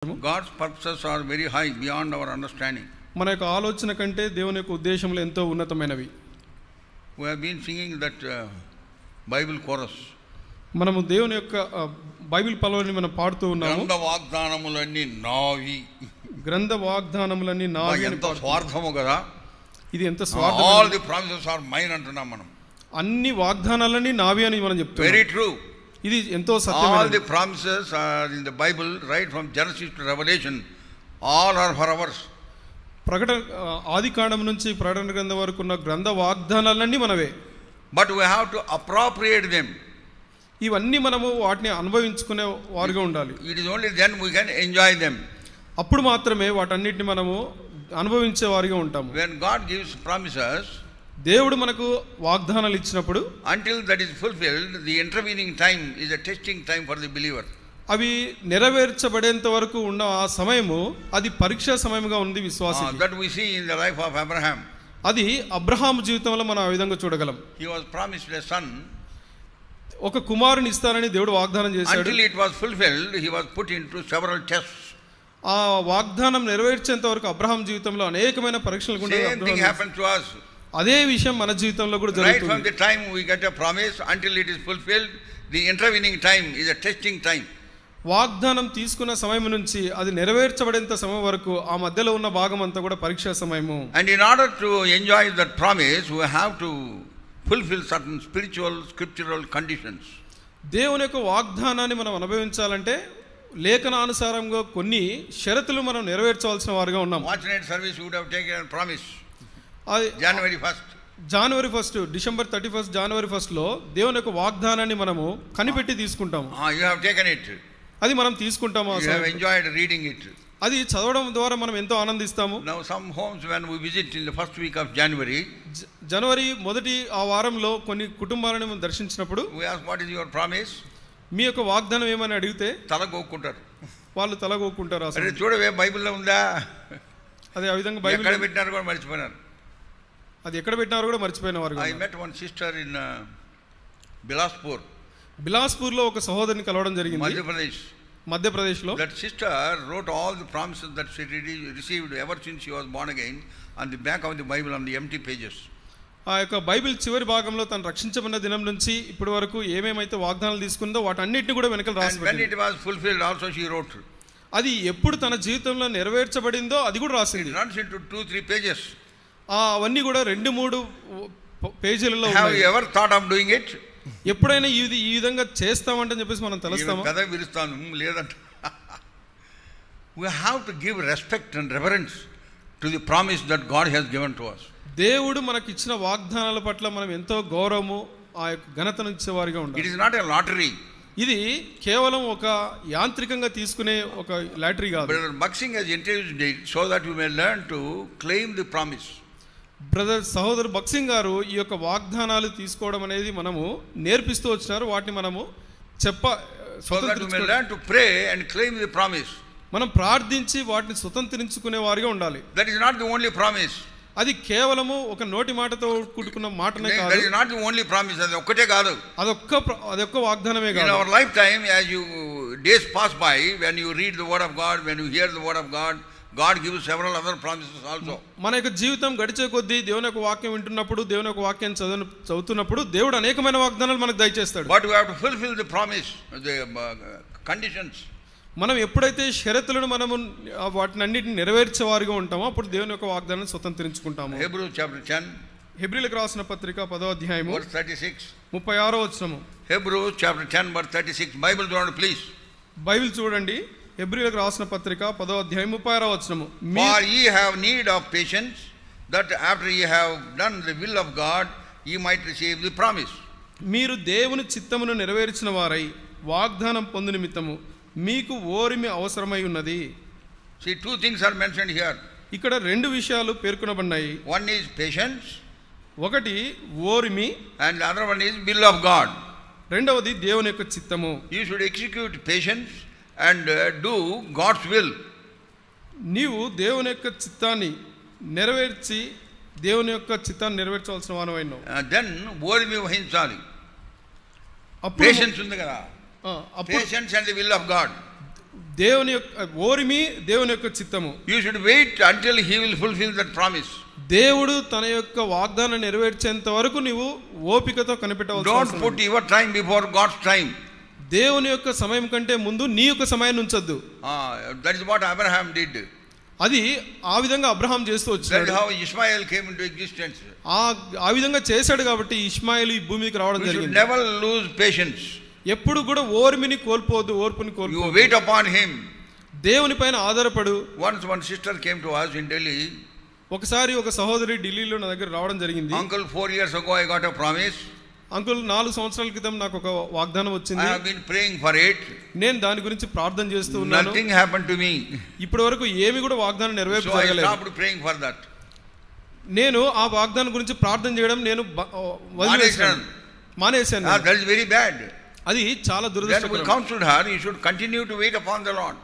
God's purposes are very high beyond our understanding. మన యొక్క ఆలోచన కంటే దేవుని యొక్క ఉద్దేశములు ఎంతో ఉన్నతమైనవి. We have been singing that Bible chorus. మనము దేవుని యొక్క బైబిల్ పల్లవిని మనం పాడుతూ ఉన్నాము. గ్రంథ వాగ్దానములన్నీ నావి. గ్రంథ వాగ్దానములన్నీ నావి. ఎంత స్వార్థము కదా. ఇది ఎంత స్వార్థం. All the promises are mine అంటున్నాం మనం. అన్ని వాగ్దానాలన్నీ నావి అని మనం చెప్తున్నాం. Very true. ఇది ఎంతో సత్యమైనది. All the promises are in the Bible, right from Genesis to Revelation, all are for ours. ఆదికాండం నుంచి ప్రకటన గ్రంథం వరకు ఉన్న గ్రంథ వాగ్దానాలన్నీ మనవే. But we have to appropriate them. ఇవన్నీ మనము వాటిని అనుభవించుకునే వారిగా ఉండాలి. It is only then we can enjoy them. అప్పుడు మాత్రమే వాటన్నిటిని మనము అనుభవించే వారిగా ఉంటాము. When God gives promises, దేవుడు మనకు వాగ్దానాలు ఇచ్చినప్పుడు, until that is fulfilled, the intervening time is a testing time for the believer. అవి నెరవేర్చబడేంత వరకు ఉన్న ఆ సమయము అది పరీక్షా సమయంగా ఉంది విశ్వాసికి. That we see in the life of Abraham. అది అబ్రహాము జీవితంలో మనం ఆ విధంగా చూడగలం. He was promised a son. ఒక కుమారుని ఇస్తానని దేవుడు వాగ్దానం చేశాడు. Until it was fulfilled, he was put into several tests. ఆ వాగ్దానం నెరవేర్చేంత వరకు అబ్రహాం జీవితంలో అనేకమైన పరీక్షలు గుండా Same thing happened to us. అదే విషయం మన జీవితంలో కూడా Right జరుగుతుంది. from the time we get a promise until it is fulfilled, the intervening time is a testing time. వాగ్దానం తీసుకున్న సమయం నుంచి అది నెరవేర్చబడేంత సమయం వరకు ఆ మధ్యలో ఉన్న భాగం అంతా కూడా పరీక్షా సమయము. And in order to enjoy that promise, we have to fulfill certain spiritual, scriptural conditions. దేవుని యొక్క వాగ్దానాన్ని మనం అనుభవించాలంటే లేఖనానుసారంగా కొన్ని షరతులు మనం నెరవేర్చవలసిన వారుగా ఉన్నాం. Watch night service would have taken a promise. అది January 1st. January 1st, December 31st, January 1st లో దేవుని యొక్క వాగ్దానాన్ని మనము కనిపెట్టి తీసుకుంటాము. You have taken it. అది మనం తీసుకుంటాము. You have enjoyed reading it. అది చదవడం ద్వారా మనం ఎంతో ఆనందిస్తాము. Now some homes when we visit in the first week of January, జనవరి మొదటి ఆ వారంలో కొన్ని కుటుంబాలను మనం దర్శించినప్పుడు, we ask what is your promise? మీ యొక్క వాగ్దానం ఏమని అడిగితే తల గోక్కుంటారు. వాళ్ళు తలగొక్కుంటారు. అసలు చూడవే బైబిల్లో ఉందా? అది ఆ విధంగా బైబిల్ ఎక్కడ పెట్టినారు కూడా మర్చిపోయినారు. అది ఎక్కడ పెట్టినారు కూడా మర్చిపోయిన వారు. I met one sister in Bilaspur. బిలాస్పూర్లో ఒక సహోదరిని కలవడం జరిగింది, మధ్యప్రదేశ్లో. That sister wrote all the promises that she received ever since she was born again on the back of the Bible on the empty pages. ఆ యొక్క Bible చివరి భాగంలో తను రక్షించబడిన దినం నుంచి ఇప్పటి వరకు ఏమేమైతే వాగ్దానాలు తీసుకుందో వాటన్నిటిని కూడా వెనకాల రాసి And when it was fulfilled also she wrote. అది ఎప్పుడు తన జీవితంలో నెరవేర్చబడిందో అది కూడా రాసింది. It runs into 2-3 pages. అవన్నీ కూడా 2-3 పేజీలలో Have ఉన్నాయి. you ever thought of doing it? ఎప్పుడైనా ఇది ఈ విధంగా చేస్తామంటే చెప్పేసి మనం తెలుస్తాము. కథ విరుస్తాను లేదంట. We have to give respect and reverence to the promise that God has given to us. దేవుడు మనకి ఇచ్చిన వాగ్దానాల పట్ల మనం ఎంతో గౌరవము ఆ యొక్క ఘనతను ఇచ్చేవారిగా ఉండాలి. It is not a lottery. ఇది కేవలం ఒక యాంత్రికంగా తీసుకునే ఒక లాటరీ కాదు. Brother Buxing has introduced it so that we may learn to claim the promise. సహోదరు బక్సింగ్ గారు ఈ యొక్క వాగ్దానాలు తీసుకోవడం అనేది మనము నేర్పిస్తూ వచ్చినారు. వాటిని మనము మనం ప్రార్థించి వాటిని స్వతంత్రించుకునే వారిగా ఉండాలి. That is not the only promise. అది కేవలము ఒక నోటి మాటతో కూడుకున్న మాటనే కాదు. That is not the only promise. అది ఒక్కటే కాదు. అదొక్క వాగ్దానమే కాదు. In our lifetime, as you days pass by, when you read the word of God, when you hear the word of God, God gives several other promises also. మన యొక్క జీవితం గడిచే కొద్దీ దేవుని యొక్క వాక్యం వింటున్నప్పుడు, దేవుని యొక్క వాక్యం చదువుతున్నప్పుడు దేవుడు అనేకమైన వాగ్దానాలు మనకు దయచేస్తాడు. But we have to fulfill the promise, the conditions. మనం ఎప్పుడైతే షరతులను మనము వాటిని అన్నిటిని నెరవేర్చే వారిగా ఉంటామో అప్పుడు దేవుని యొక్క వాగ్దానాన్ని స్వతంత్రించుకుంటాము. Hebrews chapter 10. హెబ్రీయులకు రాసిన పత్రిక 10వ అధ్యాయము verse 36. 36వ వచనము. Hebrews chapter 10 verse 36. Bible చూడండి please. బైబిల్ చూడండి. హెబ్రీయులకు రాసిన పత్రిక 10వ అధ్యాయం 36వ వచనము. For ye have need of patience, that after ye have done the will of God, ye might receive the promise. మీరు దేవుని చిత్తమును నెరవేర్చిన వారై వాగ్దానం పొందు నిమిత్తము మీకు ఓరిమి అవసరమై ఉన్నది. See, 2 things are mentioned here. ఇక్కడ 2 విషయాలు పేర్కొనబడ్డాయి. One is patience, ఒకటి ఓరిమి, and the other one is will of God. రెండవది దేవుని యొక్క చిత్తము. You should execute patience and do God's will. నీవు దేవుని యొక్క చిత్తాన్ని నెరవేర్చి దేవుని యొక్క చిత్తాన్ని నెరవేర్చవలసిన వానవైనావు. Then ఓరిమి వహించాలి. Patience ఉంది కదా. Patience and the will of God. దేవుని యొక్క ఓరిమి దేవుని యొక్క చిత్తము. You should wait until he will fulfill that promise. దేవుడు తన యొక్క వాగ్దానం నెరవేర్చేంత వరకు నీవు ఓపికతో కనిపెట్టవలసి. Don't put your time before God's time. దేవుని యొక్క సమయం కంటే ముందు నీ యొక్క సమయాన్ని ఉంచొద్దు. That is what Abraham did. అది ఆ విధంగా అబ్రహాం చేస్తూ వచ్చాడు. That is how Ishmael came into existence. ఆ విధంగా చేశాడు కాబట్టి ఇష్మాయేలు ఈ భూమికి రావడం జరిగింది. You should never lose patience. ఎప్పుడు కూడా ఓర్మిని కోల్పోవద్దు, ఓర్పుని కోల్పోవద్దు. You wait upon him. దేవుని పైన ఆధారపడు. Once one sister came to us in Delhi. ఒకసారి ఒక సహోదరి ఢిల్లీలో నా దగ్గర రావడం జరిగింది. Uncle, 4 years ago I got a promise. Uncle 4 సంవత్సరాల క్రితం నాకు ఒక వాగ్దానం వచ్చింది. I have been praying for it. నేను దాని గురించి ప్రార్థన చేస్తూ ఉన్నాను. Nothing happened to me. ఇప్పటి వరకు ఏమి కూడా వాగ్దానం నెరవేర్చలేదు. So I stopped praying for that. నేను ఆ వాగ్దానం గురించి ప్రార్థన చేయడం నేను మానేశాను. That is very bad. అది చాలా దురదృష్టకరం. Then we counseled her, you should continue to wait upon the Lord.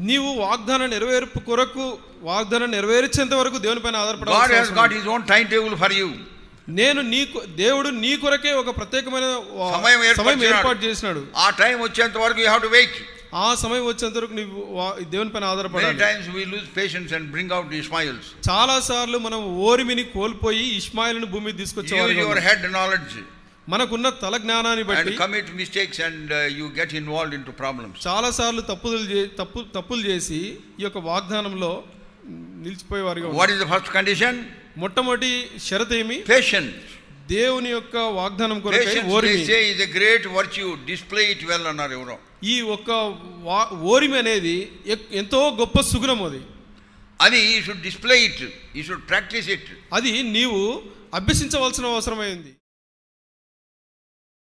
నీవు వాగ్దానం నెరవేర్పు కొరకు వాగ్దానం నెరవేర్చేంత వరకు దేవుని పైన ఆధారపడాలి. God has got his own timetable for you. దేవుడు నీ కొరకే ఒక ప్రత్యేకమైన సమయం ఏర్పాటు చేసినాడు. ఆ టైం వచ్చేంత వరకు you have to wait. ఆ సమయం వచ్చేంత వరకు నీవు దేవుని పైన ఆధారపడాలి. Many times we lose patience and bring out the Ishmaels. చాలా సార్లు మనం ఓరిమిని కోల్పోయి ఇష్మాయిలును భూమికి తీసుకొచ్చేవారు. Use your head knowledge. మనకున్న తల జ్ఞానాన్ని బట్టి and commit mistakes and you get involved into problems. చాలా సార్లు తప్పులు చేసి ఈ యొక్క వాగ్దానంలో నిలిచిపోయేవారుగా ఉన్నారు. What is the first condition? మొట్టమొదటి షరతు ఏమి? Patience. దేవుని యొక్క వాగ్దానం కొరకై ఓరిమి. Patience say is a great virtue. Display it well అన్నారు ఎవరో. ఈ ఒక్క ఓరిమి అనేది ఎంతో గొప్ప సుగుణం. అది you should display it. You should practice it. అది నీవు అభ్యసించవలసిన అవసరమైంది.